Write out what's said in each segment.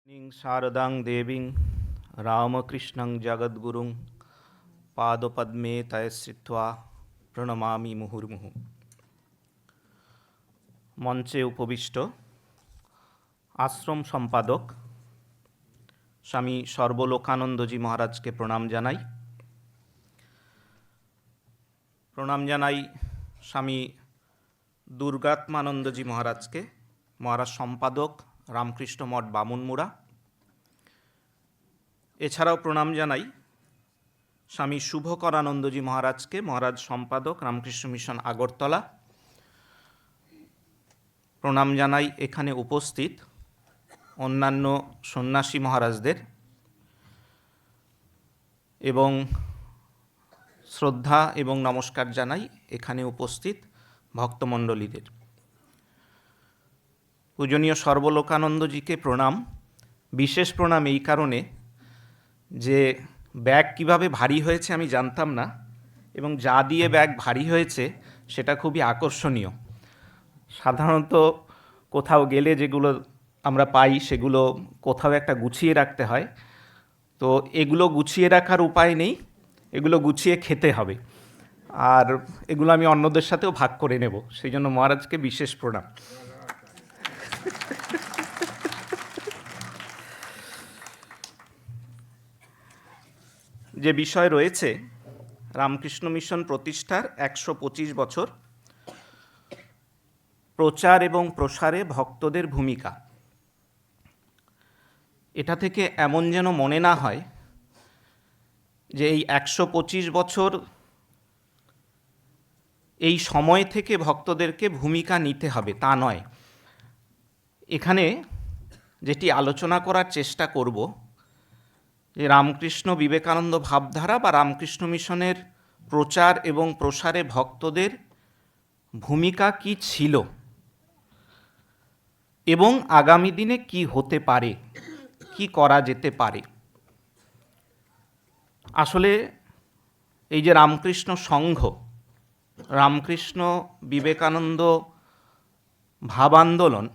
शारदां देवीं रामकृष्णं जगद्गुरुं पादपद्मे तयस्थित्वा প্রণমামি মুহুর্মুহু। মঞ্চে উপবিষ্ট আশ্রম সম্পাদক স্বামী সর্বলোকানন্দজি মহারাজকে প্রণাম জানাই। প্রণাম জানাই স্বামী দুর্গাত্মানন্দজি মহারাজকে, মহারাজ সম্পাদক রামকৃষ্ণ মঠ বামুনমুড়া। এছাড়াও প্রণাম জানাই স্বামী শুভকরানন্দজি মহারাজকে, মহারাজ সম্পাদক রামকৃষ্ণ মিশন আগরতলা। প্রণাম জানাই এখানে উপস্থিত অন্যান্য সন্ন্যাসী মহারাজদের এবং শ্রদ্ধা এবং নমস্কার জানাই এখানে উপস্থিত ভক্তমণ্ডলীদের। পূজনীয় সর্বলোকানন্দজিকে প্রণাম। বিশেষ প্রণাম এই কারণে যে ব্যাগ কিভাবে ভারী হয়েছে আমি জানতাম না, এবং যা দিয়ে ব্যাগ ভারী হয়েছে সেটা খুবই আকর্ষণীয়। সাধারণত কোথাও গেলে যেগুলো আমরা পাই সেগুলো কোথাও একটা গুছিয়ে রাখতে হয়, তো এগুলো গুছিয়ে রাখার উপায় নেই, এগুলো গুছিয়ে খেতে হবে, আর এগুলো আমি অন্যদের সাথেও ভাগ করে নেব। সেই জন্য মহারাজকে বিশেষ প্রণাম। যে বিষয় রয়েছে রামকৃষ্ণ মিশন প্রতিষ্ঠার 125 বছর, প্রচার এবং প্রসারে ভক্তদের ভূমিকা। এটা থেকে এমন যেন মনে না হয় যে এই 125 বছর এই সময় থেকে ভক্তদেরকে ভূমিকা নিতে হবে, তা নয়। এখানে যেটি আলোচনা করার চেষ্টা করব যে রামকৃষ্ণ বিবেকানন্দ ভাবধারা বা রামকৃষ্ণ মিশনের প্রচার এবং প্রসারে ভক্তদের ভূমিকা কি ছিল এবং আগামী দিনে কি হতে পারে, কি করা যেতে পারে। আসলে এই যে রামকৃষ্ণ সংঘ, রামকৃষ্ণ বিবেকানন্দ ভাব আন্দোলন,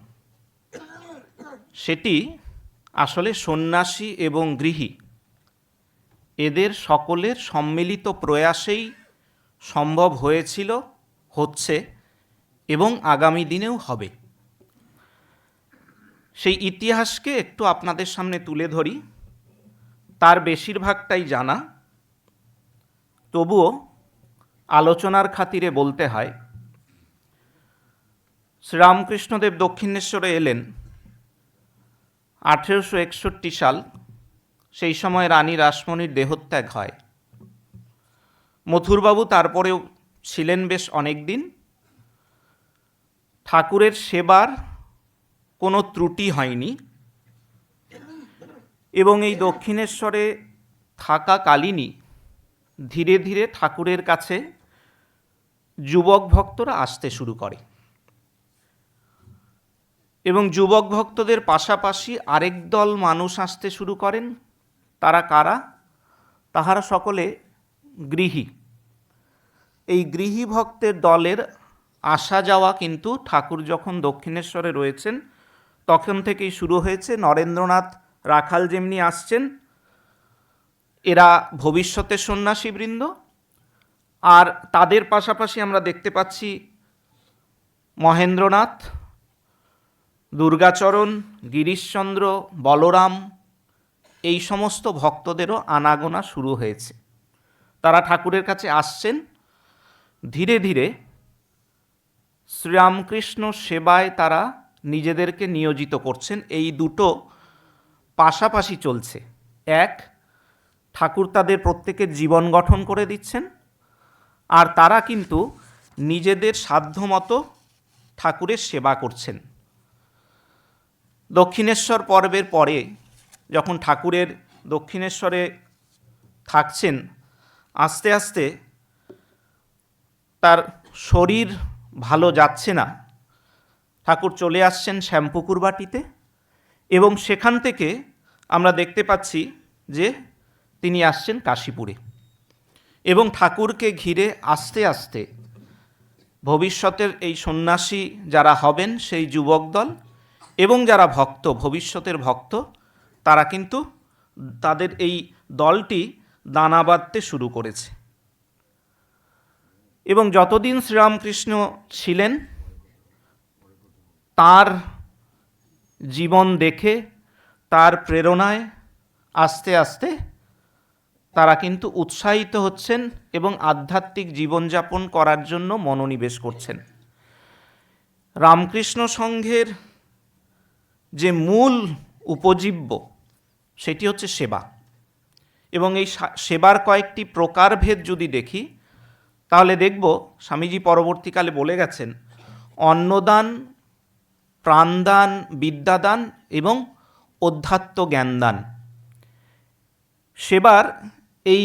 সেটি আসলে সন্ন্যাসী এবং গৃহী এদের সকলের সম্মিলিত প্রয়াসেই সম্ভব হয়েছিল, হচ্ছে এবং আগামী দিনেও হবে। সেই ইতিহাসকে একটু আপনাদের সামনে তুলে ধরি। তার বেশিরভাগটাই জানা, তবুও আলোচনার খাতিরে বলতে হয়। শ্রীরামকৃষ্ণদেব দক্ষিণেশ্বরে এলেন 1861 সাল। সেই সময় রানী রাসমণির দেহত্যাগ হয়। মথুরবাবু তারপরেও ছিলেন বেশ অনেক দিন। ঠাকুরের সেবার কোনো ত্রুটি হয়নি, এবং এই দক্ষিণেশ্বরে থাকাকালীনই ধীরে ধীরে ঠাকুরের কাছে যুবক ভক্তরা আসতে শুরু করে, এবং যুবক ভক্তদের পাশাপাশি আরেক দল মানুষ আসতে শুরু করেন। তারা কারা? তাহারা সকলে গৃহী। এই গৃহী ভক্তের দলের আসা যাওয়া কিন্তু ঠাকুর যখন দক্ষিণেশ্বরে রয়েছেন তখন থেকেই শুরু হয়েছে। নরেন্দ্রনাথ রাখাল যেমনি আসছেন, এরা ভবিষ্যতের সন্ন্যাসীবৃন্দ, আর তাদের পাশাপাশি আমরা দেখতে পাচ্ছি মহেন্দ্রনাথ, দুর্গাচরণ, গিরিশচন্দ্র, বলরাম, এই সমস্ত ভক্তদেরও আনাগোনা শুরু হয়েছে। তারা ঠাকুরের কাছে আসছেন, ধীরে ধীরে শ্রীরামকৃষ্ণ সেবায় তারা নিজেদেরকে নিয়োজিত করছেন। এই দুটো পাশাপাশি চলছে। এক, ঠাকুর তাদের প্রত্যেকের জীবন গঠন করে দিচ্ছেন, আর তারা কিন্তু নিজেদের সাধ্যমতো ঠাকুরের সেবা করছেন। দক্ষিণেশ্বর পর্বের পরে যখন ঠাকুরের দক্ষিণেশ্বরে থাকছেন, আস্তে আস্তে তার শরীর ভালো যাচ্ছে না। ঠাকুর চলে আসছেন শ্যামপুকুর বাটিতে, এবং সেখান থেকে আমরা দেখতে পাচ্ছি যে তিনি আসছেন কাশীপুরে, এবং ঠাকুরকে ঘিরে আস্তে আস্তে ভবিষ্যতের এই সন্ন্যাসী যারা হবেন সেই যুবক দল এবং যারা ভক্ত, ভবিষ্যতের ভক্ত, তারা কিন্তু তাদের এই দলটি দানা বাঁধতে শুরু করেছে। এবং যতদিন শ্রীরামকৃষ্ণ ছিলেন তার জীবন দেখে, তার প্রেরণায় আস্তে আস্তে তারা কিন্তু উৎসাহিত হচ্ছেন এবং আধ্যাত্মিক জীবনযাপন করার জন্য মনোনিবেশ করছেন। রামকৃষ্ণ সংঘের যে মূল উপজীব্য সেটি হচ্ছে সেবা, এবং এই সেবার কয়েকটি প্রকারভেদ যদি দেখি তাহলে দেখব স্বামীজি পরবর্তীকালে বলে গেছেন অন্নদান, প্রাণদান, বিদ্যাদান এবং অধ্যাত্ম জ্ঞানদান। সেবার এই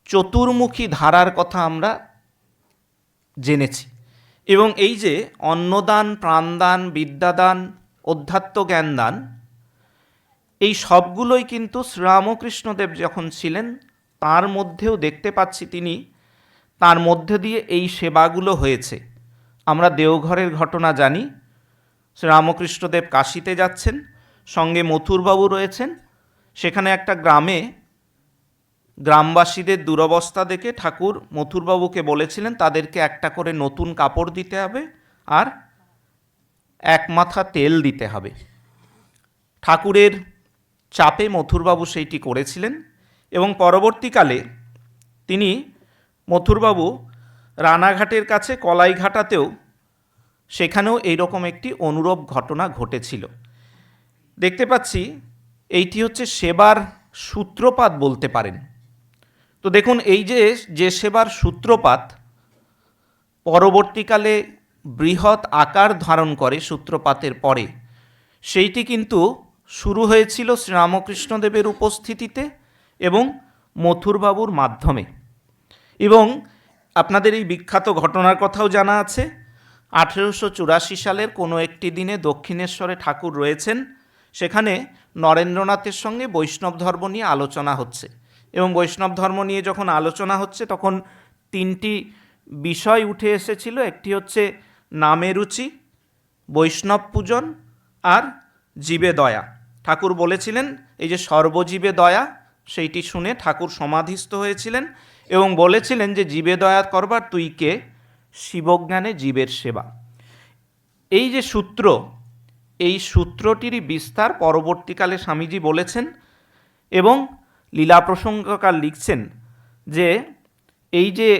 চতুর্মুখী ধারার কথা আমরা জেনেছি, এবং এই যে অন্নদান, প্রাণদান, বিদ্যাদান, অধ্যাত্ম জ্ঞানদান, এই সবগুলোই কিন্তু শ্রীরামকৃষ্ণদেব যখন ছিলেন তার মধ্যেও দেখতে পাচ্ছি তিনি তার মধ্যে দিয়ে এই সেবাগুলো হয়েছে। আমরা দেওঘরের ঘটনা জানি, শ্রীরামকৃষ্ণদেব কাশীতে যাচ্ছেন, সঙ্গে মথুরবাবু রয়েছেন। সেখানে একটা গ্রামে গ্রামবাসীদের দুরবস্থা দেখে ঠাকুর মথুরবাবুকে বলেছিলেন তাদেরকে একটা করে নতুন কাপড় দিতে হবে আর এক মাথা তেল দিতে হবে। ঠাকুরের চাপে মথুরবাবু সেইটি করেছিলেন, এবং পরবর্তীকালে তিনি মথুরবাবু রানাঘাটের কাছে কলাইঘাটাতেও সেখানেও এইরকম একটি অনুরূপ ঘটনা ঘটেছিল। দেখতে পাচ্ছি এইটি হচ্ছে সেবার সূত্রপাত বলতে পারেন। তো দেখুন এই যে সেবার সূত্রপাত পরবর্তীকালে বৃহৎ আকার ধারণ করে সূত্রপাতের পরে, সেইটি কিন্তু শুরু হয়েছিল শ্রীরামকৃষ্ণদেবের উপস্থিতিতে এবং মথুরবাবুর মাধ্যমে। এবং আপনাদের এই বিখ্যাত ঘটনার কথাও জানা আছে, 1884 সালের কোনো একটি দিনে দক্ষিণেশ্বরে ঠাকুর রয়েছেন, সেখানে নরেন্দ্রনাথের সঙ্গে বৈষ্ণব ধর্ম নিয়ে আলোচনা হচ্ছে, এবং বৈষ্ণব ধর্ম নিয়ে যখন আলোচনা হচ্ছে তখন তিনটি বিষয় উঠে এসেছিল। একটি হচ্ছে নামে রুচি, বৈষ্ণব পূজন আর জীবে দয়া। ঠাকুর বলেছিলেন এই যে সর্বজীবে দয়া, সেইটি শুনে ঠাকুর সমাধিস্থ হয়েছিলেন এবং বলেছিলেন যে জীবে দয়া করবার তুই কে, শিবজ্ঞানে জীবের সেবা। এই যে সূত্র, এই সূত্রটিরই বিস্তার পরবর্তীকালে স্বামীজি বলেছেন, এবং লীলা প্রসঙ্গকার লিখছেন যে এই যে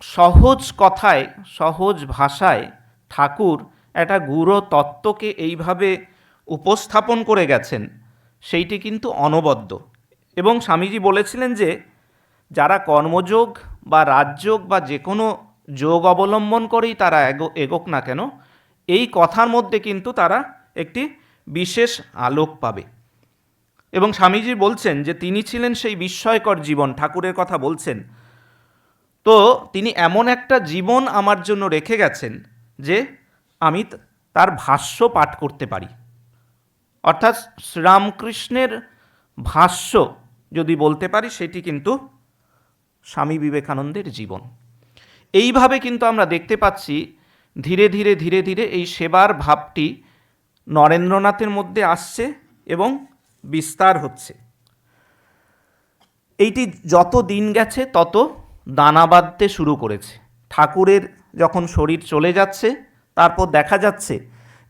সহজ কথায়, সহজ ভাষায় ঠাকুর একটা গূঢ় তত্ত্বকে এইভাবে উপস্থাপন করে গেছেন, সেইটি কিন্তু অনবদ্য। এবং স্বামীজি বলেছিলেন যে যারা কর্মযোগ বা রাজযোগ বা যে কোনো যোগ অবলম্বন করেই তারা এগোক না কেন, এই কথার মধ্যে কিন্তু তারা একটি বিশেষ আলোক পাবে। এবং স্বামীজি বলছেন যে তিনি ছিলেন সেই বিস্ময়কর জীবন, ঠাকুরের কথা বলছেন। তো তিনি এমন একটা জীবন আমার জন্য রেখে গেছেন যে আমি তার ভাষ্য পাঠ করতে পারি। অর্থাৎ শ্রীরামকৃষ্ণের ভাষ্য যদি বলতে পারি সেটি কিন্তু স্বামী বিবেকানন্দের জীবন। এইভাবে কিন্তু আমরা দেখতে পাচ্ছি ধীরে ধীরে ধীরে ধীরে এই সেবার ভাবটি নরেন্দ্রনাথের মধ্যে আসছে এবং বিস্তার হচ্ছে। এইটি যত দিন গেছে তত দানা বাঁধতে শুরু করেছে। ঠাকুরের যখন শরীর চলে যাচ্ছে তারপর দেখা যাচ্ছে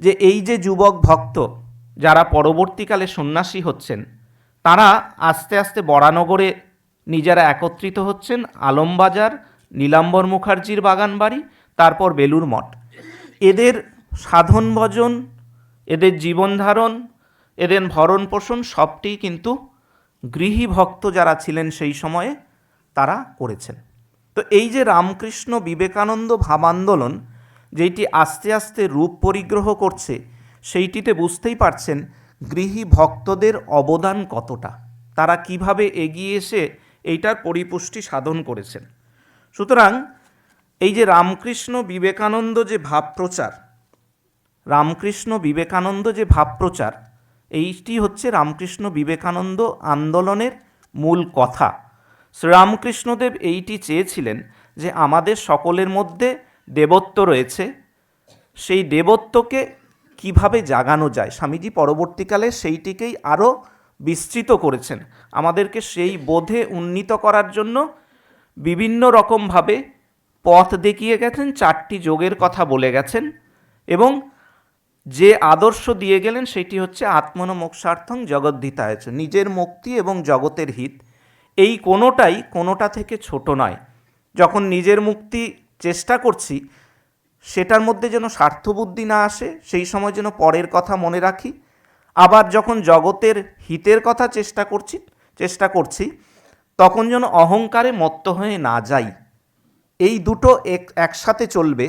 যে এই যে যুবক ভক্ত যারা পরবর্তীকালে সন্ন্যাসী হচ্ছেন, তারা আস্তে আস্তে বরানগরে নিজেরা একত্রিত হচ্ছেন। আলমবাজার, নীলাম্বর মুখার্জির বাগান বাড়ি, তারপর বেলুর মঠ। এদের সাধন ভজন, এদের জীবনধারণ, এদের ভরণ পোষণ সবটি কিন্তু গৃহী ভক্ত যারা ছিলেন সেই সময়ে তারা করেছেন। তো এই যে রামকৃষ্ণ বিবেকানন্দ ভাব আন্দোলন যেইটি আস্তে আস্তে রূপ পরিগ্রহ করছে, সেইটিতে বুঝতেই পারছেন গৃহী ভক্তদের অবদান কতটা, তারা কিভাবে এগিয়ে এসে এইটার পরিপুষ্টি সাধন করেছেন। সুতরাং এই যে রামকৃষ্ণ বিবেকানন্দ যে ভাবপ্রচার, রামকৃষ্ণ বিবেকানন্দ যে ভাবপ্রচার, এইটি হচ্ছে রামকৃষ্ণ বিবেকানন্দ আন্দোলনের মূল কথা। শ্রীরামকৃষ্ণদেব এইটি চেয়েছিলেন যে আমাদের সকলের মধ্যে দেবত্ব রয়েছে, সেই দেবত্বকে কিভাবে জাগানো যায়। স্বামীজি পরবর্তীকালে সেইটিকেই আরও বিস্তৃত করেছেন, আমাদেরকে সেই বোধে উন্নীত করার জন্য বিভিন্ন রকমভাবে পথ দেখিয়ে গেছেন, 4টি যোগের কথা বলে গেছেন এবং যে আদর্শ দিয়ে গেলেন সেটি হচ্ছে আত্মন মোক্ষার্থং জগদ্ধিতায়চ, নিজের মুক্তি এবং জগতের হিত। এই কোনোটা থেকে ছোট নয়। যখন নিজের মুক্তি চেষ্টা করছি সেটার মধ্যে যেন স্বার্থবুদ্ধি না আসে, সেই সময় যেন পরের কথা মনে রাখি। আবার যখন জগতের হিতের কথা চেষ্টা করছি তখন যেন অহংকারে মত্ত হয়ে না যাই। এই দুটো একসাথে চলবে,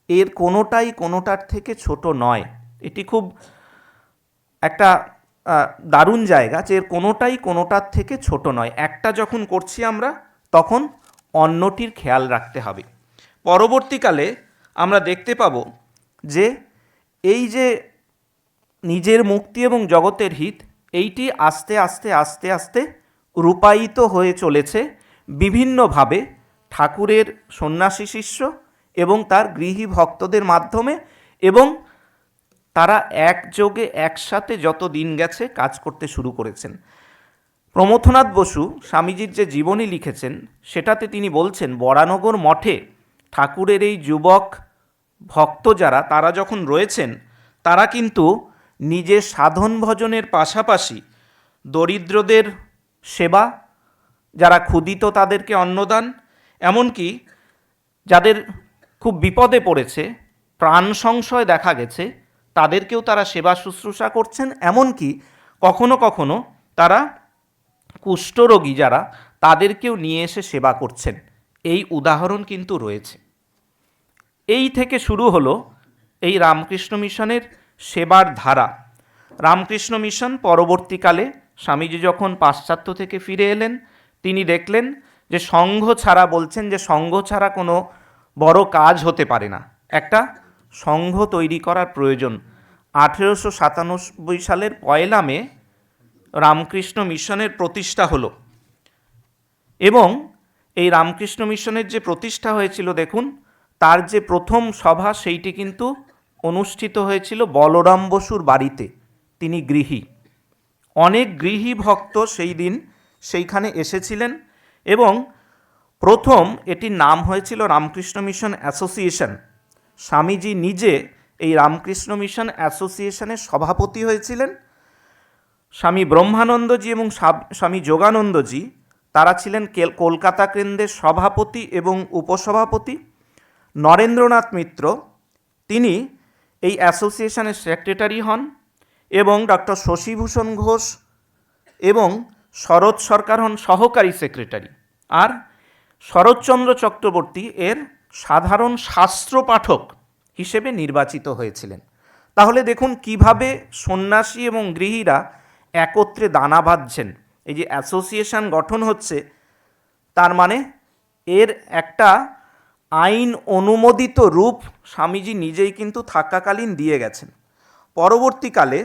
এর কোনোটার থেকে ছোট নয়। এটি খুব একটা দারুণ জায়গা যে এর কোনোটার থেকে ছোট নয়। একটা যখন করছি আমরা তখন অন্যটির খেয়াল রাখতে হবে। পরবর্তীকালে আমরা দেখতে পাব যে এই যে নিজের মুক্তি এবং জগতের হিত, এইটি আস্তে আস্তে আস্তে আস্তে রূপায়িত হয়ে চলেছে বিভিন্নভাবে ঠাকুরের সন্ন্যাসী শিষ্য এবং তার গৃহী ভক্তদের মাধ্যমে, এবং তারা একযোগে একসাথে যত দিন গেছে কাজ করতে শুরু করেছেন। প্রমথনাথ বসু স্বামীজির যে জীবনী লিখেছেন সেটাতে তিনি বলছেন, বরানগর মঠে ঠাকুরের এই যুবক ভক্ত যারা, তারা যখন রয়েছেন তারা কিন্তু নিজের সাধন ভজনের পাশাপাশি দরিদ্রদের সেবা, যারা ক্ষুধিত তাদেরকে অন্নদান, এমনকি যাদের খুব বিপদে পড়েছে, প্রাণ সংশয় দেখা গেছে, তাদেরকেও তারা সেবা শুশ্রূষা করছেন। এমনকি কখনো কখনো তারা কুষ্ঠরোগী যারা, তাদেরকেও নিয়ে এসে সেবা করছেন। এই উদাহরণ কিন্তু রয়েছে। এই থেকে শুরু হলো এই রামকৃষ্ণ মিশনের সেবার ধারা। রামকৃষ্ণ মিশন পরবর্তীকালে স্বামীজি যখন পাশ্চাত্য থেকে ফিরে এলেন, তিনি দেখলেন যে সংঘ ছাড়া কোনো বড় কাজ হতে পারে না, একটা সংঘ তৈরি করার প্রয়োজন। 1897 সালের 1 মে রামকৃষ্ণ মিশনের প্রতিষ্ঠা হলো এবং এই রামকৃষ্ণ মিশনের যে প্রতিষ্ঠা হয়েছিল, দেখুন তার যে প্রথম সভা সেইটি কিন্তু অনুষ্ঠিত হয়েছিল বলরাম বসুর বাড়িতে। তিনি গৃহী, অনেক গৃহী ভক্ত সেই দিন সেইখানে এসেছিলেন এবং প্রথম এটির নাম হয়েছিল রামকৃষ্ণ মিশন অ্যাসোসিয়েশন। স্বামীজি নিজে এই রামকৃষ্ণ মিশন অ্যাসোসিয়েশনের সভাপতি হয়েছিলেন। স্বামী ব্রহ্মানন্দজি এবং স্বামী যোগানন্দজি তারা ছিলেন কলকাতা কেন্দ্রের সভাপতি এবং উপসভাপতি। নরেন্দ্রনাথ মিত্র তিনি এই অ্যাসোসিয়েশনের সেক্রেটারি হন এবং ডক্টর শশীভূষণ ঘোষ এবং শরৎ সরকার হন সহকারী সেক্রেটারি, আর শরৎচন্দ্র চক্রবর্তী এর সাধারণ শাস্ত্র পাঠক হিসেবে নির্বাচিত হয়েছিলেন। তাহলে দেখুন কিভাবে সন্ন্যাসী এবং গৃহীরা একত্রে দানা বাঁধছেন। এই যে অ্যাসোসিয়েশন গঠন হচ্ছে, তার মানে এর একটা আইন অনুমোদিত রূপ স্বামীজি নিজেই কিন্তু থাকাকালীন দিয়ে গেছেন। পরবর্তীকালে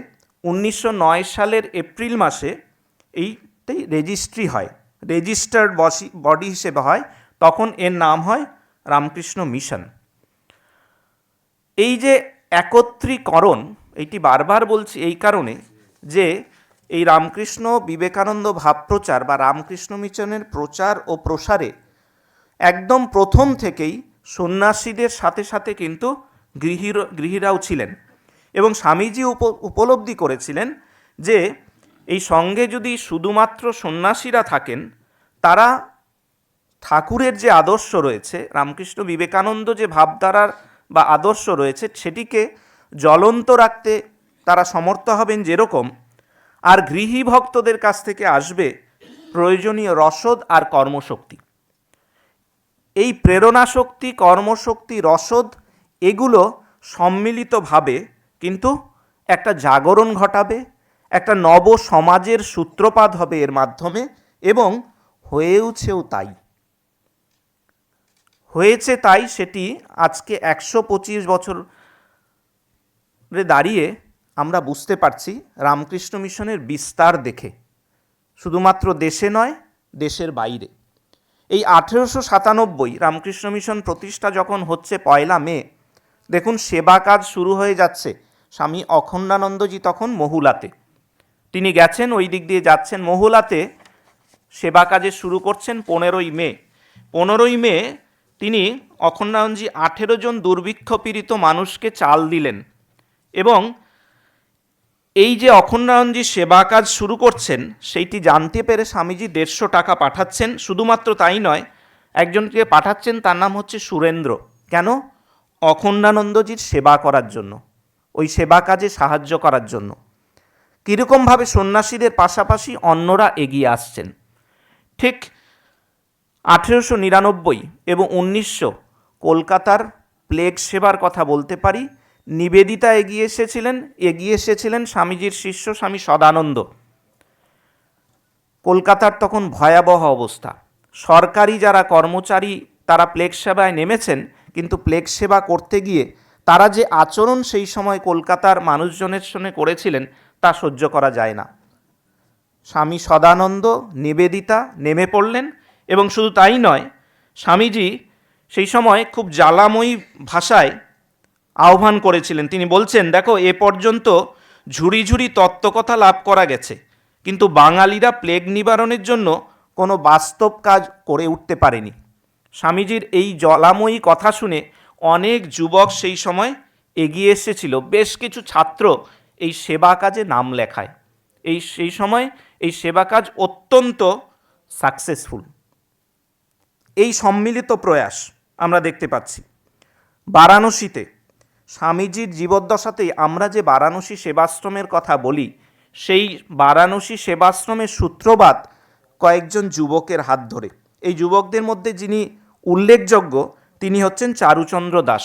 1909 সালের এপ্রিল মাসে এইটাই রেজিস্ট্রি হয়, রেজিস্টার্ড বডি হিসেবে হয়, তখন এর নাম হয় রামকৃষ্ণ মিশন। এই যে একত্রীকরণ, এইটি বারবার বলছি এই কারণে যে এই রামকৃষ্ণ বিবেকানন্দ ভাবপ্রচার বা রামকৃষ্ণ মিশনের প্রচার ও প্রসারে একদম প্রথম থেকেই সন্ন্যাসীদের সাথে সাথে কিন্তু গৃহীরাও ছিলেন এবং স্বামীজি উপলব্ধি করেছিলেন যে এই সঙ্গে যদি শুধুমাত্র সন্ন্যাসীরা থাকেন, তারা ঠাকুরের যে আদর্শ রয়েছে, রামকৃষ্ণ বিবেকানন্দ যে ভাবধারার বা আদর্শ রয়েছে, সেটিকে জ্বলন্ত রাখতে তারা সমর্থ হবেন যেরকম, আর গৃহী ভক্তদের কাছ থেকে আসবে প্রয়োজনীয় রসদ আর কর্মশক্তি। এই প্রেরণা শক্তি, কর্মশক্তি, রসদ এগুলো সম্মিলিতভাবে কিন্তু একটা জাগরণ ঘটাবে, একটা নব সমাজের সূত্রপাত হবে এর মাধ্যমে, এবং হয়েছে তাই সেটি আজকে 125 বছরে দাঁড়িয়ে আমরা বুঝতে পারছি রামকৃষ্ণ মিশনের বিস্তার দেখে, শুধুমাত্র দেশে নয়, দেশের বাইরে। এই 1897 রামকৃষ্ণ মিশন প্রতিষ্ঠা যখন হচ্ছে 1 মে, দেখুন সেবা কাজ শুরু হয়ে যাচ্ছে। স্বামী অখণ্ডানন্দজি তখন মহুলাতে, তিনি গেছেন, ওই দিক দিয়ে যাচ্ছেন, মহুলাতে সেবা কাজে শুরু করছেন 15ই মে। 15ই মে তিনি অখণ্ডানন্দজি 18 জন দুর্ভিক্ষ পীড়িত মানুষকে চাল দিলেন। এবং এই যে অখণ্ডানন্দজি সেবা কাজ শুরু করছেন সেইটি জানতে পেরে স্বামীজি 150 টাকা পাঠাচ্ছেন। শুধুমাত্র তাই নয়, একজনকে পাঠাচ্ছেন, তার নাম হচ্ছে সুরেন্দ্র। কেন? অখণ্ডানন্দজির সেবা করার জন্য, ওই সেবা কাজে সাহায্য করার জন্য। কীরকমভাবে সন্ন্যাসীদের পাশাপাশি অন্যরা এগিয়ে আসছেন। ঠিক 1899 এবং 1900 কলকাতার প্লেগ সেবার কথা বলতে পারি। নিবেদিতা এগিয়ে এসেছিলেন স্বামীজির শিষ্য স্বামী সদানন্দ। কলকাতার তখন ভয়াবহ অবস্থা। সরকারি যারা কর্মচারী তারা প্লেগ সেবায় নেমেছেন, কিন্তু প্লেগ সেবা করতে গিয়ে তারা যে আচরণ সেই সময় কলকাতার মানুষজনের সঙ্গে করেছিলেন তা সহ্য করা যায় না। স্বামী সদানন্দ, নিবেদিতা নেমে পড়লেন। এবং শুধু তাই নয়, স্বামীজি সেই সময় খুব জ্বালাময়ী ভাষায় আহ্বান করেছিলেন। তিনি বলছেন, দেখো, এ পর্যন্ত ঝুড়ি ঝুড়ি তত্ত্বকথা লাভ করা গেছে, কিন্তু বাঙালিরা প্লেগ নিবারণের জন্য কোনো বাস্তব কাজ করে উঠতে পারেনি। স্বামীজির এই জ্বালাময়ী কথা শুনে অনেক যুবক সেই সময় এগিয়ে এসেছিল। বেশ কিছু ছাত্র এই সেবা কাজে নাম লেখায়। সেই সময় এই সেবা কাজ অত্যন্ত সাকসেসফুল। এই সম্মিলিত প্রয়াস আমরা দেখতে পাচ্ছি। বারাণসীতে স্বামীজির জীবদ্দশাতেই আমরা যে বারাণসী সেবাশ্রমের কথা বলি, সেই বারাণসী সেবাশ্রমের সূত্রপাত কয়েকজন যুবকের হাত ধরে। এই যুবকদের মধ্যে যিনি উল্লেখযোগ্য তিনি হচ্ছেন চারুচন্দ্র দাস।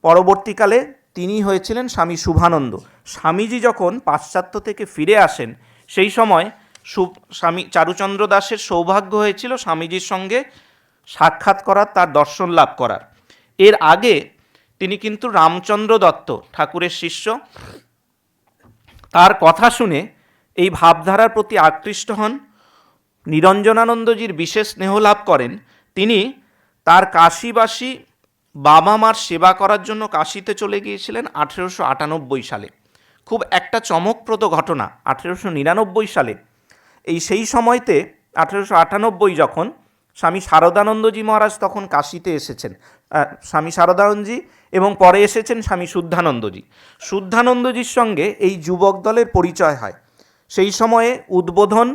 পরবর্তীকালে তিনি হয়েছিলেন স্বামী শুভানন্দ। স্বামীজি যখন পাশ্চাত্য থেকে ফিরে আসেন সেই সময় স্বামী চারুচন্দ্র দাসের সৌভাগ্য হয়েছিল স্বামীজির সঙ্গে সাক্ষাৎ করার, তার দর্শন লাভ করার। এর আগে তিনি কিন্তু রামচন্দ্র দত্ত ঠাকুরের শিষ্য। তার কথা শুনে এই ভাবধারার প্রতি আকৃষ্ট হন, নিরঞ্জনানন্দজির বিশেষ স্নেহ লাভ করেন। তিনি তার কাশীবাসী বাবা মার সেবা করার জন্য কাশীতে চলে গিয়েছিলেন 1898 সালে। খুব একটা চমকপ্রদ ঘটনা। 1899 সালে সেই সময়তে 1898 যখন স্বামী শারদানন্দজি মহারাজ তখন কাশীতে এসেছেন, স্বামী শারদানন্দজি, এবং পরে এসেছেন স্বামী শুদ্ধানন্দজি। শুদ্ধানন্দজির সঙ্গে এই যুবক দলের পরিচয় হয়। সেই সময়ে উদ্বোধন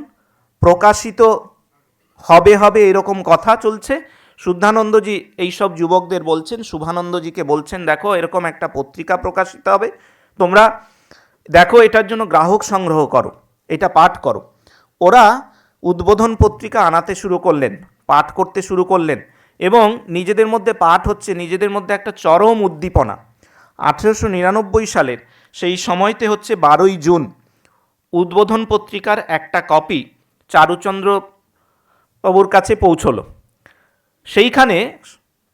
প্রকাশিত হবে এরকম কথা চলছে। শুদ্ধানন্দজি এইসব যুবকদের বলছেন, শুভানন্দজিকে বলছেন, দেখো, এরকম একটা পত্রিকা প্রকাশিত হবে, তোমরা দেখো, এটার জন্য গ্রাহক সংগ্রহ করো, এটা পাঠ করো। ওরা উদ্বোধন পত্রিকা আনাতে শুরু করলেন, পাঠ করতে শুরু করলেন, এবং নিজেদের মধ্যে পাঠ হচ্ছে, নিজেদের মধ্যে একটা চরম উদ্দীপনা। 1899 সালের সেই সময়তে হচ্ছে 12ই জুন উদ্বোধন পত্রিকার একটা কপি চারুচন্দ্র বাবুর কাছে পৌঁছলো। সেইখানে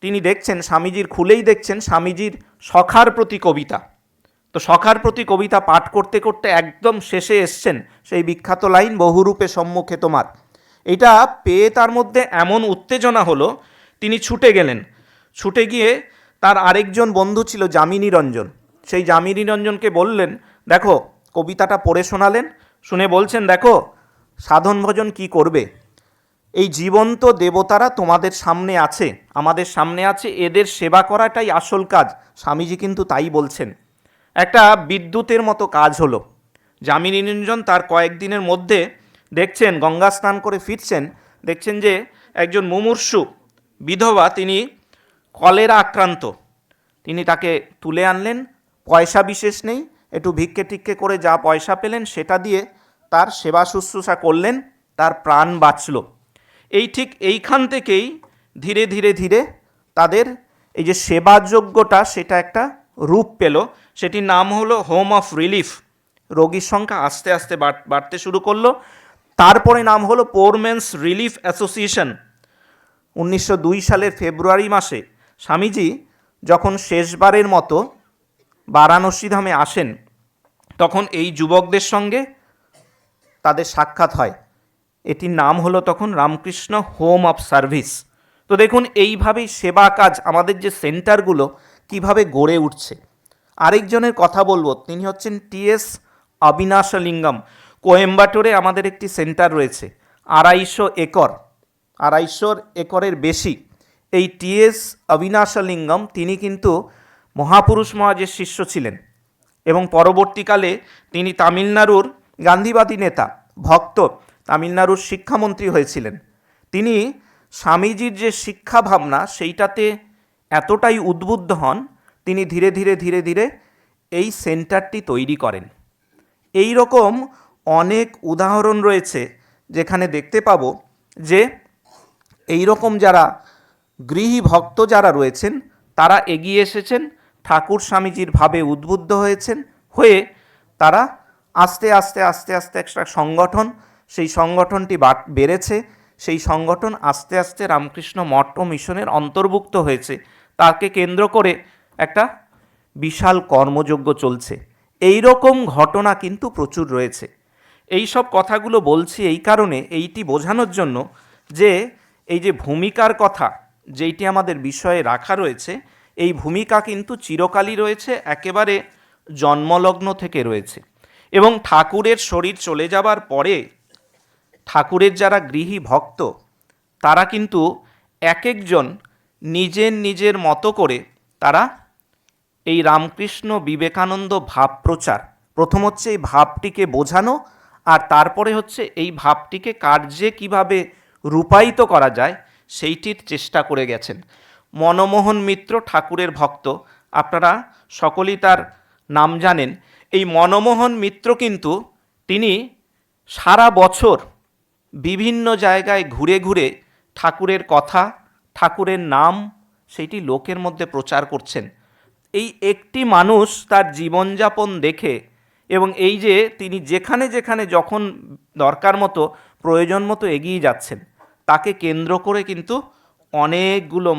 তিনি দেখছেন, স্বামীজির খুলেই দেখছেন স্বামীজির সখার প্রতি কবিতা। তো সখার প্রতি কবিতা পাঠ করতে করতে একদম শেষে এসছেন সেই বিখ্যাত লাইন, বহুরূপে সম্মুখে তোমার। এটা পেয়ে তার মধ্যে এমন উত্তেজনা হলো, তিনি ছুটে গেলেন। ছুটে গিয়ে তার আরেকজন বন্ধু ছিল যামিনী রঞ্জন, সেই যামিনী রঞ্জনকে বললেন, দেখো, কবিতাটা পড়ে শোনালেন। শুনে বলছেন, দেখো, সাধন ভজন কি করবে, এই জীবন্ত দেবতারা তোমাদের সামনে আছে, আমাদের সামনে আছে, এদের সেবা করাটাই আসল কাজ। স্বামীজি কিন্তু তাই বলছেন। একটা বিদ্যুতের মতো কাজ হলো। যামিনী রঞ্জন তার কয়েকদিনের মধ্যে দেখছেন, গঙ্গা স্নান করে ফিরছেন, দেখছেন যে একজন মুমূর্ষু বিধবা, তিনি কলেরা আক্রান্ত। তিনি তাকে তুলে আনলেন, পয়সা বিশেষ নেই, একটু ভিক্ষে টিক্ষে করে যা পয়সা পেলেন সেটা দিয়ে তার সেবা শুশ্রূষা করলেন, তার প্রাণ বাঁচল। ঠিক এইখান থেকেই ধীরে ধীরে ধীরে তাদের এই যে সেবাযোগ্যটা সেটা একটা রূপ পেল। সেটির নাম হলো হোম অফ রিলিফ। রোগীর সংখ্যা আস্তে আস্তে বাড়তে শুরু করলো। তারপরে নাম হলো পোর মেন্স রিলিফ অ্যাসোসিয়েশন। 1902 সালের ফেব্রুয়ারি মাসে স্বামীজি যখন শেষবারের মতো বারাণসী ধামে আসেন, তখন এই যুবকদের সঙ্গে তাদের সাক্ষাৎ হয়। এটির নাম হলো তখন রামকৃষ্ণ হোম অফ সার্ভিস। তো দেখুন, এইভাবেই সেবা কাজ, আমাদের যে সেন্টারগুলো কিভাবে গড়ে উঠছে। আরেকজনের কথা বলবো, তিনি হচ্ছেন টি.এস. অবিনাশলিঙ্গম। কোয়েম্বাটোরে আমাদের একটি সেন্টার রয়েছে, 250 একরের বেশি। এই টিএস অবিনাশলিঙ্গম তিনি কিন্তু মহাপুরুষ মহাজের শিষ্য ছিলেন এবং পরবর্তীকালে তিনি তামিলনাড়ুর গান্ধীবাদী নেতা, ভক্ত, তামিলনাড়ুর শিক্ষামন্ত্রী হয়েছিলেন। তিনি স্বামীজির যে শিক্ষা ভাবনা সেইটাতে এতটাই উদ্বুদ্ধ হন, তিনি ধীরে ধীরে ধীরে ধীরে এই সেন্টারটি তৈরি করেন। এই রকম অনেক উদাহরণ রয়েছে যেখানে দেখতে পাবো যে এই রকম যারা গৃহী ভক্ত যারা রয়েছেন তারা এগিয়ে এসেছেন, ঠাকুর স্বামীজির ভাবে উদ্বুদ্ধ হয়েছেন, হয়ে তারা আস্তে আস্তে আস্তে আস্তে একটা সংগঠন, সেই সংগঠনটি বেড়েছে, সেই সংগঠন আস্তে আস্তে রামকৃষ্ণ মঠ ও মিশনের অন্তর্ভুক্ত হয়েছে। তাকে কেন্দ্র করে একটা বিশাল কর্মযজ্ঞ চলছে। এই রকম ঘটনা কিন্তু প্রচুর রয়েছে। এই সব কথাগুলো বলছি এই কারণে, এইটি বোঝানোর জন্য যে এই যে ভূমিকার কথা যেইটি আমাদের বিষয়ে রাখা রয়েছে, এই ভূমিকা কিন্তু চিরকালই রয়েছে, একেবারে জন্মলগ্ন থেকে রয়েছে। এবং ঠাকুরের শরীর চলে যাবার পরে ঠাকুরের যারা গৃহী ভক্ত তারা কিন্তু এক একজন নিজের নিজের মতো করে তারা এই রামকৃষ্ণ বিবেকানন্দ ভাব প্রচার, প্রথম হচ্ছে এই ভাবটিকে বোঝানো, আর তারপরে হচ্ছে এই ভাবটিকে কার্যে কিভাবে রূপায়িত করা যায় সেইটির চেষ্টা করে গেছেন। মনমোহন মিত্র ঠাকুরের ভক্ত, আপনারা সকলেই তার নাম জানেন। এই মনমোহন মিত্র কিন্তু তিনি সারা বছর বিভিন্ন জায়গায় ঘুরে ঘুরে ঠাকুরের কথা, ঠাকুরের নাম সেইটি লোকের মধ্যে প্রচার করছেন। এই একটি মানুষ তার জীবনযাপন দেখে এবং এই যে তিনি যেখানে যেখানে যখন দরকার মতো প্রয়োজন মতো এগিয়ে যাচ্ছেন, তাকে কেন্দ্র করে কিন্তু অনেকগুলো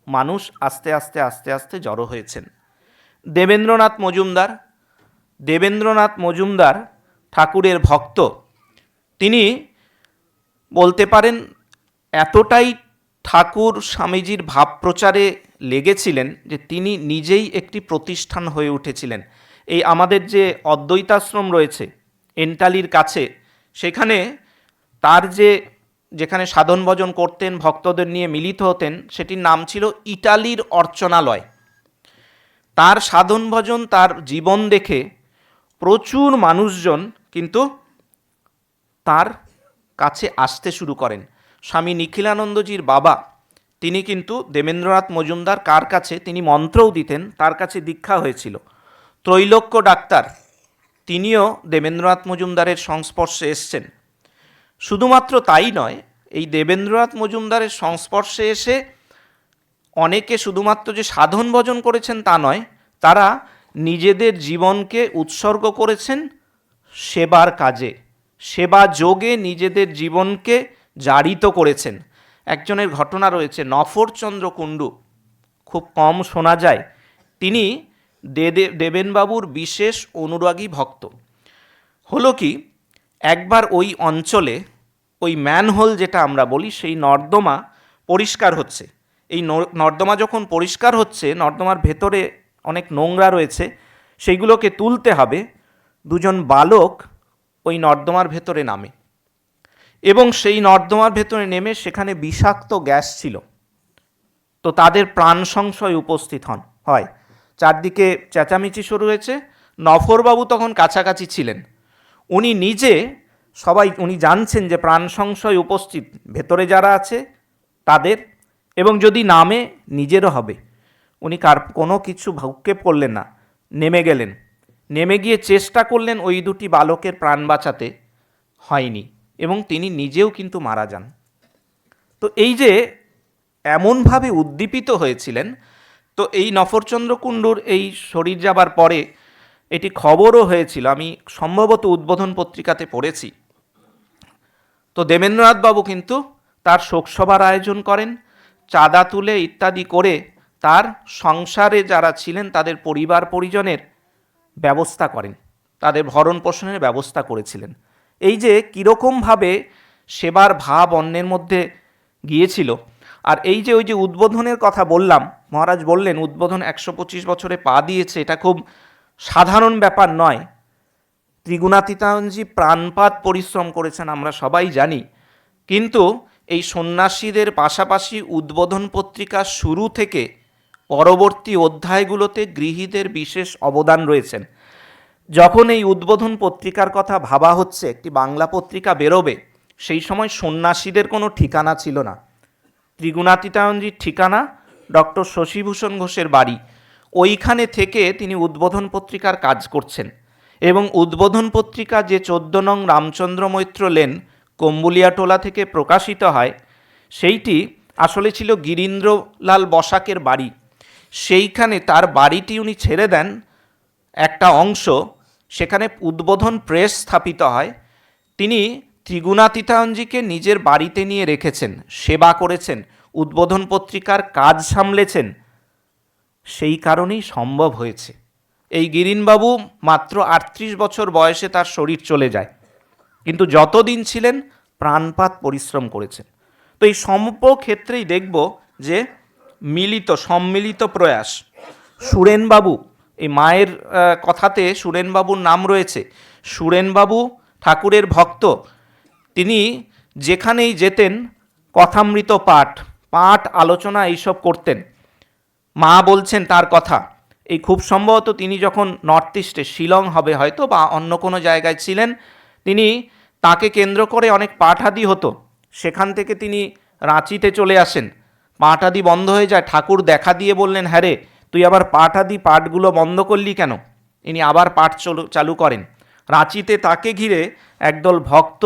মানুষ আস্তে আস্তে আস্তে আস্তে জড়ো হয়েছেন। দেবেন্দ্রনাথ মজুমদার ঠাকুরের ভক্ত, তিনি বলতে পারেন এতটাই ঠাকুর স্বামীজির ভাব প্রচারে লেগেছিলেন যে তিনি নিজেই একটি প্রতিষ্ঠান হয়ে উঠেছিলেন। এই আমাদের যে অদ্বৈতাশ্রম রয়েছে এন্টালির কাছে, সেখানে তার যেখানে সাধন ভজন করতেন, ভক্তদের নিয়ে মিলিত হতেন, সেটির নাম ছিল ইটালির অর্চনালয়। তার সাধন ভজন, তার জীবন দেখে প্রচুর মানুষজন কিন্তু তার কাছে আসতে শুরু করেন। স্বামী নিখিলানন্দজির বাবা, তিনি কিন্তু দেবেন্দ্রনাথ মজুমদার কার কাছে, তিনি মন্ত্রও দিতেন, তার কাছে দীক্ষা হয়েছিল। ত্রৈলোক্য ডাক্তার, তিনিও দেবেন্দ্রনাথ মজুমদারের সংস্পর্শে এসছেন। শুধুমাত্র তাই নয়, এই দেবেন্দ্রনাথ মজুমদারের সংস্পর্শে এসে অনেকে শুধুমাত্র যে সাধন ভজন করেছেন তা নয়, তারা নিজেদের জীবনকে উৎসর্গ করেছেন সেবার কাজে, সেবা যোগে নিজেদের জীবনকে জারিত করেছেন। একজনের ঘটনা রয়েছে, নফরচন্দ্র কুণ্ডু, খুব কম শোনা যায়। তিনি দেবেনবাবুর বিশেষ অনুরাগী ভক্ত। হলো কি, একবার ওই অঞ্চলে ওই ম্যানহোল যেটা আমরা বলি, সেই নর্দমা পরিষ্কার হচ্ছে। এই নর্দমা যখন পরিষ্কার হচ্ছে, নর্দমার ভেতরে অনেক নোংরা রয়েছে, সেইগুলোকে তুলতে হবে। দুজন বালক ওই নর্দমার ভেতরে নামে এবং সেই নর্দমার ভেতরে নেমে সেখানে বিষাক্ত গ্যাস ছিল। তো তাদের প্রাণ সংশয় উপস্থিত হয়। চারদিকে চেঁচামেচি শুরু হয়েছে। নফরবাবু তখন কাছাকাছি ছিলেন। উনি জানছেন যে প্রাণ সংশয় উপস্থিত, ভেতরে যারা আছে তাদের, এবং যদি নামে নিজেরও হবে। উনি কোনো কিছু ভ্রুক্ষেপ করলেন না, নেমে গেলেন। নেমে গিয়ে চেষ্টা করলেন ওই দুটি বালকের প্রাণ বাঁচাতে, হয়নি, এবং তিনি নিজেও কিন্তু মারা যান। তো এই যে এমনভাবে উদ্দীপিত হয়েছিলেন, তো এই নফরচন্দ্র কুণ্ডুর এই শরীর যাবার পরে এটি খবরও হয়েছিল, আমি সম্ভবত উদ্বোধন পত্রিকাতে পড়েছি। তো দেবেন্দ্রনাথবাবু কিন্তু তার শোকসভার আয়োজন করেন, চাঁদা তুলে ইত্যাদি করে তার সংসারে যারা ছিলেন তাদের পরিবার পরিজনের ব্যবস্থা করেন, তাদের ভরণ পোষণের ব্যবস্থা করেছিলেন। এই যে কীরকমভাবে সেবার ভাব অন্যের মধ্যে গিয়েছিল। আর এই যে ওই যে উদ্বোধনের কথা বললাম, মহারাজ বললেন উদ্বোধন 125 বছরে পা দিয়েছে, এটা খুব সাধারণ ব্যাপার নয়। ত্রিগুণাতীতানন্দজি প্রাণপাত পরিশ্রম করেছেন আমরা সবাই জানি, কিন্তু এই সন্ন্যাসীদের পাশাপাশি উদ্বোধন পত্রিকার শুরু থেকে পরবর্তী অধ্যায়গুলোতে গৃহীদের বিশেষ অবদান রয়েছেন। যখন এই উদ্বোধন পত্রিকার কথা ভাবা হচ্ছে, একটি বাংলা পত্রিকা বেরোবে, সেই সময় সন্ন্যাসীদের কোনো ঠিকানা ছিল না। ত্রিগুণাতীতানন্দজির ঠিকানা ডক্টর শশীভূষণ ঘোষের বাড়ি, ওইখানে থেকে তিনি উদ্বোধন পত্রিকার কাজ করছেন। এবং উদ্বোধন পত্রিকা যে 14 নং রামচন্দ্র মৈত্র লেন, কম্বুলিয়াটোলা থেকে প্রকাশিত হয়, সেইটি আসলে ছিল গিরীন্দ্রলাল বসাকের বাড়ি। সেইখানে তার বাড়িটি উনি ছেড়ে দেন একটা অংশ, সেখানে উদ্বোধন প্রেস স্থাপিত হয়। তিনি ত্রিগুণাতীতানন্দজিকে নিজের বাড়িতে নিয়ে রেখেছেন, সেবা করেছেন, উদ্বোধন পত্রিকার কাজ সামলেছেন। সেই কারণেই সম্ভব হয়েছে। এই গিরিনবাবু মাত্র 38 বছর বয়সে তার শরীর চলে যায়, কিন্তু যতদিন ছিলেন প্রাণপাত পরিশ্রম করেছেন। তো এই ক্ষেত্রেই দেখব যে সম্মিলিত প্রয়াস। সুরেনবাবু, এই মায়ের কথাতে সুরেনবাবুর নাম রয়েছে। সুরেনবাবু ঠাকুরের ভক্ত, তিনি যেখানেই যেতেন কথামৃত পাঠ আলোচনা এইসব করতেন। মা বলছেন তার কথা, এই খুব সম্ভবত তিনি যখন নর্থ ইস্টে, শিলং হবে হয়তো, বা অন্য কোনো জায়গায় ছিলেন, তিনি তাকে কেন্দ্র করে অনেক পাঠাদি হতো। সেখান থেকে তিনি রাঁচিতে চলে আসেন, পাঠাদি বন্ধ হয়ে যায়। ঠাকুর দেখা দিয়ে বললেন, হ্যাঁ রে, তুই আবার পাঠগুলো বন্ধ করলি কেন? ইনি আবার পাঠ চালু করেন। রাঁচিতে তাকে ঘিরে একদল ভক্ত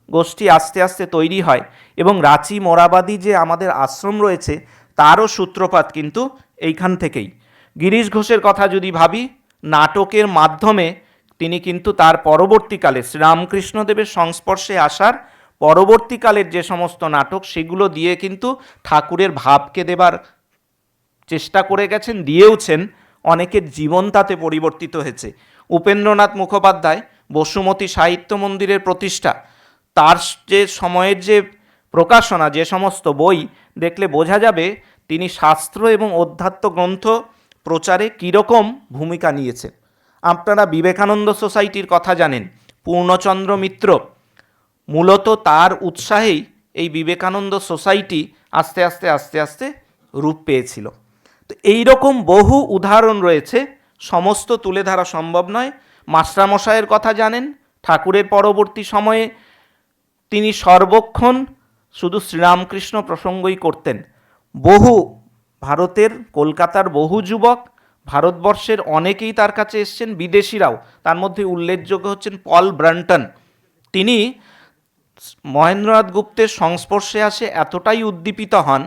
গোষ্ঠী আস্তে আস্তে তৈরি হয়, এবং রাঁচি মোরাবাদী যে আমাদের আশ্রম রয়েছে, তারও সূত্রপাত কিন্তু এইখান থেকেই। গিরিশ ঘোষের কথা যদি ভাবি, নাটকের মাধ্যমে তিনি কিন্তু তার পরবর্তীকালে শ্রীরামকৃষ্ণদেবের সংস্পর্শে আসার পরবর্তীকালের যে সমস্ত নাটক, সেগুলো দিয়ে কিন্তু ঠাকুরের ভাবকে দেবার চেষ্টা করে গেছেন, দিয়েওছেন। অনেকের জীবন তাতে পরিবর্তিত হয়েছে। উপেন্দ্রনাথ মুখোপাধ্যায় বসুমতী সাহিত্য মন্দিরের প্রতিষ্ঠা, তার যে সময়ের যে প্রকাশনা, যে সমস্ত বই দেখলে বোঝা যাবে তিনি শাস্ত্র এবং অধ্যাত্ম গ্রন্থ প্রচারে কীরকম ভূমিকা নিয়েছেন। আপনারা বিবেকানন্দ সোসাইটির কথা জানেন, পূর্ণচন্দ্র মিত্র, মূলত তার উৎসাহেই এই বিবেকানন্দ সোসাইটি আস্তে আস্তে রূপ পেয়েছিল। তো এইরকম বহু উদাহরণ রয়েছে, সমস্ত তুলে ধরা সম্ভব নয়। মাস্টারমশাইয়ের কথা জানেন, ঠাকুরের পরবর্তী সময়ে তিনি সর্বক্ষণ শুধু শ্রীরামকৃষ্ণ প্রসঙ্গই করতেন। ভারতের, কলকাতার বহু যুবক, ভারতবর্ষের অনেকেই তার কাছে এসছেন, বিদেশিরাও। তার মধ্যে উল্লেখযোগ্য হচ্ছেন পল ব্রান্টন। তিনি মহেন্দ্রনাথ গুপ্তের সংস্পর্শে আসে এতটাই উদ্দীপিত হন,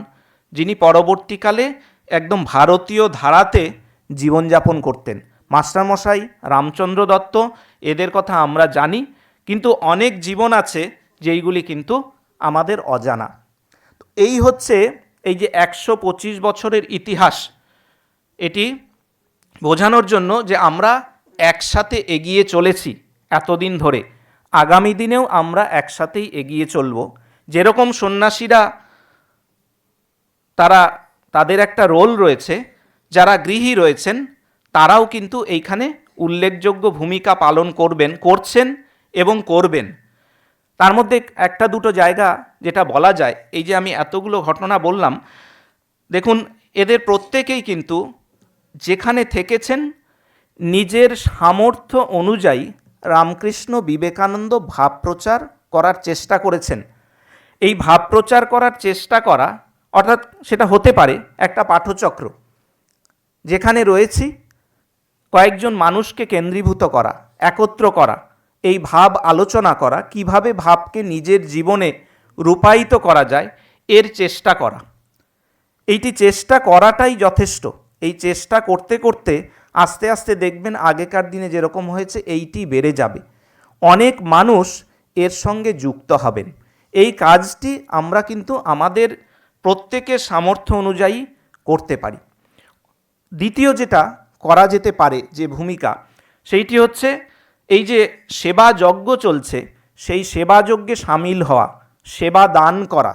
যিনি পরবর্তীকালে একদম ভারতীয় ধারাতে জীবনযাপন করতেন। মাস্টারমশাই, রামচন্দ্র দত্ত, এদের কথা আমরা জানি, কিন্তু অনেক জীবন আছে যেইগুলি কিন্তু আমাদের অজানা। এই হচ্ছে এই যে 125 বছরের ইতিহাস, এটি বোঝানোর জন্য যে আমরা একসাথে এগিয়ে চলেছি এতদিন ধরে, আগামী দিনেও আমরা একসাথেই এগিয়ে চলব। যেরকম সন্ন্যাসীরা তাদের একটা রোল রয়েছে, যারা গৃহী রয়েছেন তারাও কিন্তু এইখানে উল্লেখযোগ্য ভূমিকা পালন করছেন এবং করবেন। তার মধ্যে একটা দুটো জায়গা যেটা বলা যায়, এই যে আমি এতগুলো ঘটনা বললাম, দেখুন এদের প্রত্যেকেই কিন্তু যেখানে থেকেছেন নিজের সামর্থ্য অনুযায়ী রামকৃষ্ণ বিবেকানন্দ ভাব প্রচার করার চেষ্টা করেছেন। এই ভাব প্রচার করার চেষ্টা করা অর্থাৎ সেটা হতে পারে একটা পাঠচক্র, যেখানে রয়েছি কয়েকজন মানুষকে কেন্দ্রীভূত করা, একত্র করা, এই ভাব আলোচনা করা, কিভাবে ভাবকে নিজের জীবনে রূপায়িত করা যায়, এর চেষ্টা করা। এইটি চেষ্টা করাটাই যথেষ্ট। এই চেষ্টা করতে করতে আস্তে আস্তে দেখবেন আগেকার দিনে যেরকম হয়েছে এইটি বেড়ে যাবে, অনেক মানুষ এর সঙ্গে যুক্ত হবেন। এই কাজটি আমরা কিন্তু আমাদের প্রত্যেকের সামর্থ্য অনুযায়ী করতে পারি। দ্বিতীয় যেটা করা যেতে পারে যে ভূমিকা, সেইটি হচ্ছে এই যে সেবা যজ্ঞ চলছে, সেই সেবা যজ্ঞে সামিল হওয়া, সেবা দান করা,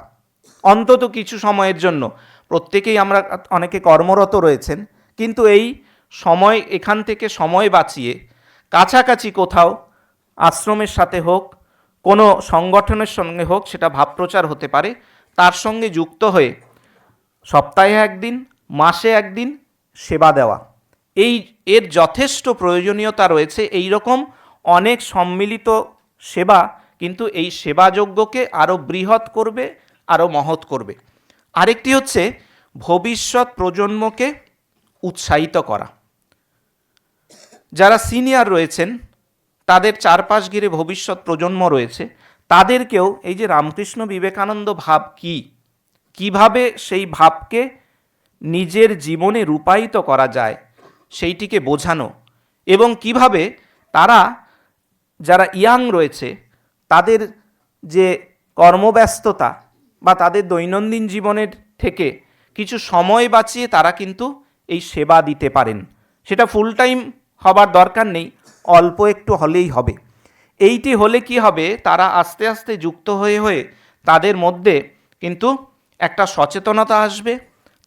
অন্তত কিছু সময়ের জন্য। প্রত্যেকেই আমরা অনেকে কর্মরত রয়েছেন, কিন্তু এই সময়, এখান থেকে সময় বাঁচিয়ে কাছাকাছি কোথাও আশ্রমের সাথে হোক, কোনো সংগঠনের সঙ্গে হোক, সেটা ভাবপ্রচার হতে পারে, তার সঙ্গে যুক্ত হয়ে সপ্তাহে একদিন, মাসে একদিন সেবা দেওয়া, এর যথেষ্ট প্রয়োজনীয়তা রয়েছে। এই রকম অনেক সম্মিলিত সেবা কিন্তু এই সেবাযজ্ঞকে আরও বৃহৎ করবে, আরও মহৎ করবে। আরেকটি হচ্ছে ভবিষ্যৎ প্রজন্মকে উৎসাহিত করা। যারা সিনিয়র রয়েছেন, তাদের চারপাশ ঘিরে ভবিষ্যৎ প্রজন্ম রয়েছে, তাদেরকেও এই যে রামকৃষ্ণ বিবেকানন্দ ভাব কী, কিভাবে সেই ভাবকে নিজের জীবনে রূপায়িত করা যায় সেইটিকে বোঝানো, এবং কিভাবে তারা যারা ইয়াং রয়েছে তাদের যে কর্মব্যস্ততা বা তাদের দৈনন্দিন জীবনের থেকে কিছু সময় বাঁচিয়ে তারা কিন্তু এই সেবা দিতে পারেন। সেটা ফুল টাইম হবার দরকার নেই, অল্প একটু হলেই হবে। এইটি হলে কি হবে, তারা আস্তে আস্তে যুক্ত হয়ে হয়ে তাদের মধ্যে কিন্তু একটা সচেতনতা আসবে।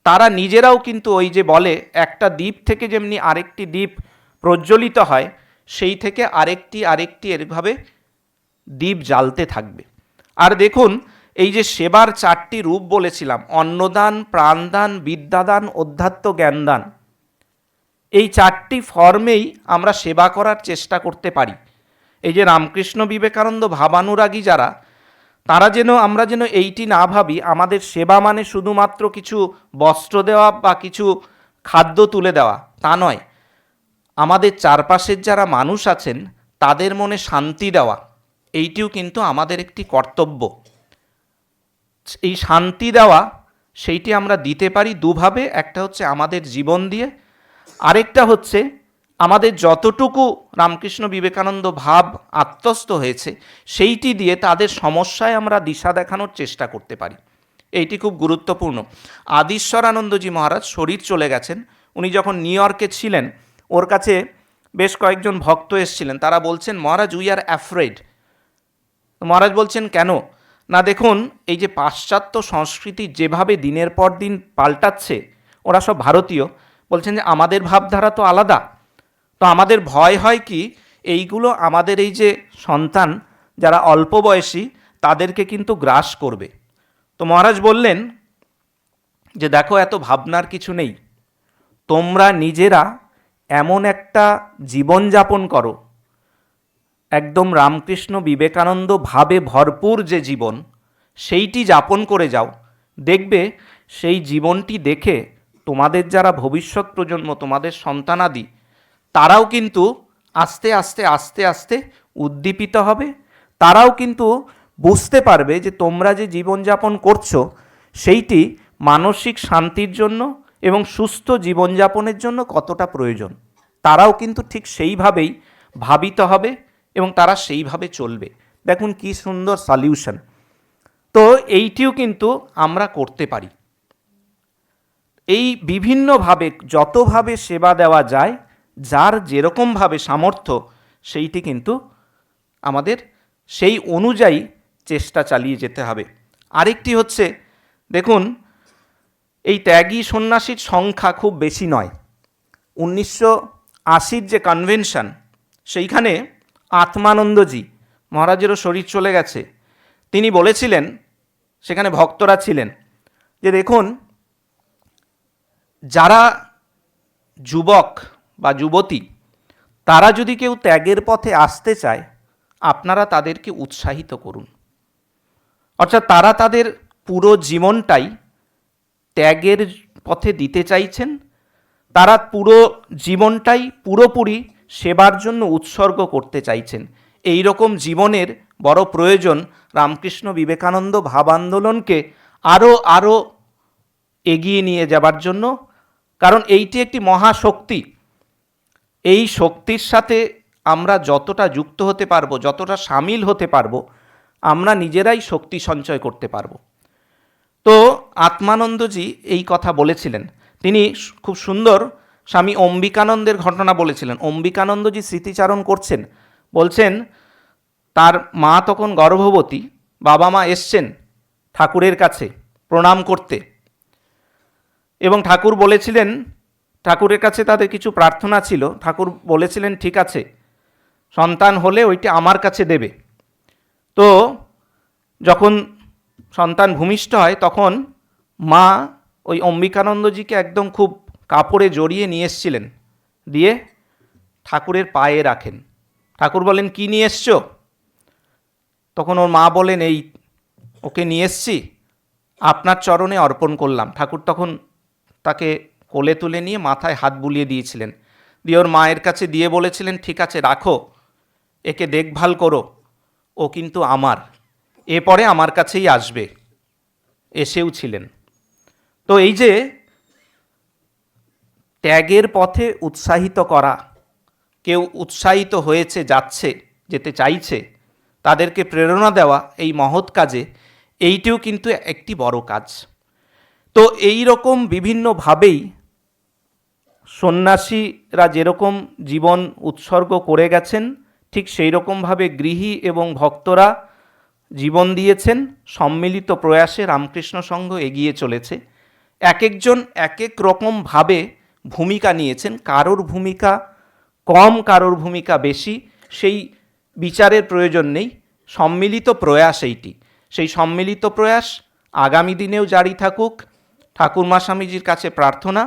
তারা নিজেরাও কিন্তু ওই যে বলে একটা দ্বীপ থেকে যেমনি আরেকটি দ্বীপ প্রজ্বলিত হয়, সেই থেকে আরেকটি এভাবে দ্বীপ জ্বালতে থাকবে। আর দেখুন, এই যে সেবার 4টি রূপ বলেছিলাম, অন্নদান, প্রাণদান, বিদ্যাদান, অধ্যাত্ম জ্ঞানদান, এই 4টি ফর্মেই আমরা সেবা করার চেষ্টা করতে পারি। এই যে রামকৃষ্ণ বিবেকানন্দ ভাবানুরাগী যারা, তারা যেন, আমরা যেন এইটি না ভাবি আমাদের সেবা মানে শুধুমাত্র কিছু বস্ত্র দেওয়া বা কিছু খাদ্য তুলে দেওয়া, তা নয়। আমাদের চারপাশের যারা মানুষ আছেন তাদের মনে শান্তি দেওয়া, এইটিও কিন্তু আমাদের একটি কর্তব্য। এই শান্তি দেওয়া, সেইটি আমরা দিতে পারি দুভাবে। একটা হচ্ছে আমাদের জীবন দিয়ে, আরেকটা হচ্ছে আমাদের যতটুকু রামকৃষ্ণ বিবেকানন্দ ভাব আত্মস্থ হয়েছে সেইটি দিয়ে তাদের সমস্যায় আমরা দিশা দেখানোর চেষ্টা করতে পারি। এইটি খুব গুরুত্বপূর্ণ। আদিশ্বরানন্দজি মহারাজ শরীর চলে গেছেন, উনি যখন নিউ ইয়র্কে ছিলেন, ওর কাছে বেশ কয়েকজন ভক্ত এসেছিলেন। তারা বলছেন, মহারাজ উই আর অ্যাফ্রেড। মহারাজ বলছেন, কেন? না দেখুন, এই যে পাশ্চাত্য সংস্কৃতি যেভাবে দিনের পর দিন পাল্টাচ্ছে, ওরা সব ভারতীয়, বলছেন যে আমাদের ভাবধারা তো আলাদা, তো আমাদের ভয় হয় কি এইগুলো আমাদের এই যে সন্তান যারা অল্প বয়সী তাদেরকে কিন্তু গ্রাস করবে। তো মহারাজ বললেন যে দেখো, এত ভাবনার কিছু নেই, তোমরা নিজেরা এমন একটা জীবনযাপন করো, একদম রামকৃষ্ণ বিবেকানন্দ ভাবে ভরপুর যে জীবন, সেইটি যাপন করে যাও। দেখবে সেই জীবনটি দেখে তোমাদের যারা ভবিষ্যৎ প্রজন্ম, তোমাদের সন্তানাদি, তারাও কিন্তু আস্তে আস্তে আস্তে আস্তে উদ্দীপিত হবে। তারাও কিন্তু বুঝতে পারবে যে তোমরা যে জীবনযাপন করছো সেইটি মানসিক শান্তির জন্য এবং সুস্থ জীবনযাপনের জন্য কতটা প্রয়োজন। তারাও কিন্তু ঠিক সেইভাবেই ভাবিত হবে এবং তারা সেইভাবে চলবে। দেখুন কি সুন্দর সলিউশন। তো এইটিও কিন্তু আমরা করতে পারি। এই বিভিন্নভাবে যতভাবে সেবা দেওয়া যায়, যার যেরকমভাবে সামর্থ্য, সেইটি কিন্তু আমাদের সেই অনুযায়ী চেষ্টা চালিয়ে যেতে হবে। আরেকটি হচ্ছে, দেখুন, এই ত্যাগী সন্ন্যাসীর সংখ্যা খুব বেশি নয়। 1980 যে কনভেনশন, সেইখানে আত্মানন্দজি মহারাজেরও শরীর চলে গেছে, তিনি বলেছিলেন, সেখানে ভক্তরা ছিলেন, যে দেখুন, যারা যুবক বা যুবতী, তারা যদি কেউ ত্যাগের পথে আসতে চায়, আপনারা তাদেরকে উৎসাহিত করুন। অর্থাৎ তারা তাদের পুরো জীবনটাই ত্যাগের পথে দিতে চাইছেন, তারা পুরো জীবনটাই পুরোপুরি সেবার জন্য উৎসর্গ করতে চাইছেন। এই রকম জীবনের বড় প্রয়োজন রামকৃষ্ণ বিবেকানন্দ ভাব আন্দোলনকে আরও এগিয়ে নিয়ে যাবার জন্য। কারণ এইটি একটি মহাশক্তি। এই শক্তির সাথে আমরা যতটা যুক্ত হতে পারবো, যতটা সামিল হতে পারবো, আমরা নিজেরাই শক্তি সঞ্চয় করতে পারবো। তো আত্মানন্দজি এই কথা বলেছিলেন। তিনি খুব সুন্দর স্বামী অম্বিকানন্দের ঘটনা বলেছিলেন। অম্বিকানন্দজি স্মৃতিচারণ করছেন, বলছেন তার মা তখন গর্ভবতী, বাবা মা এসছেন ঠাকুরের কাছে প্রণাম করতে, এবং ঠাকুর বলেছিলেন, ঠাকুরের কাছে তাদের কিছু প্রার্থনা ছিল, ঠাকুর বলেছিলেন ঠিক আছে, সন্তান হলে ওইটা আমার কাছে দেবে। তো যখন সন্তান ভূমিষ্ঠ হয় তখন মা ওই অম্বিকানন্দজিকে একদম খুব কাপড়ে জড়িয়ে নিয়ে এসছিলেন, দিয়ে ঠাকুরের পায়ে রাখেন। ঠাকুর বলেন, কি নিয়ে এসছো? তখন ওর মা বলেন, এই ওকে নিয়ে এসছি, আপনার চরণে অর্পণ করলাম। ঠাকুর তখন তাকে কোলে তুলে নিয়ে মাথায় হাত বুলিয়ে দিয়েছিলেন, দিয়ে ওর মায়ের কাছে দিয়ে বলেছিলেন, ঠিক আছে রাখো, একে দেখভাল করো, ও কিন্তু আমার, এরপরে আমার কাছেই আসবে। এসেও ছিলেন। তো এই যে ত্যাগের পথে উৎসাহিত করা, কেউ উৎসাহিত হয়েছে, যাচ্ছে, যেতে চাইছে, তাদেরকে প্রেরণা দেওয়া এই মহৎ কাজে, এইটিও কিন্তু একটি বড় কাজ। তো এই রকম বিভিন্নভাবেই সন্ন্যাসীরা যেরকম জীবন উৎসর্গ করে গেছেন, ঠিক সেই রকমভাবে গৃহী এবং ভক্তরা জীবন দিয়েছেন। সম্মিলিত প্রয়াসে রামকৃষ্ণ সংঘ এগিয়ে চলেছে। এক একজন এক এক রকমভাবে ভূমিকা নিয়েছেন, কারোর ভূমিকা কম, কারোর ভূমিকা বেশি, সেই বিচারের প্রয়োজন নেই। সম্মিলিত প্রয়াস এইটি, সেই সম্মিলিত প্রয়াস আগামী দিনেও জারি থাকুক। ঠাকুরমা স্বামীজির কাছে প্রার্থনা,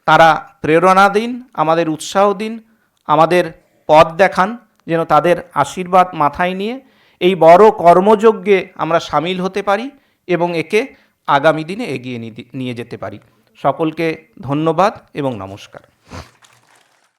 তারা প্রেরণা দিন, আমাদের উৎসাহ দিন, আমাদের পথ দেখান, যেন তাদের আশীর্বাদ মাথায় নিয়ে এই বড় কর্মযজ্ঞে আমরা সামিল হতে পারি এবং একে আগামী দিনে এগিয়ে নিয়ে যেতে পারি। সকলকে ধন্যবাদ এবং নমস্কার।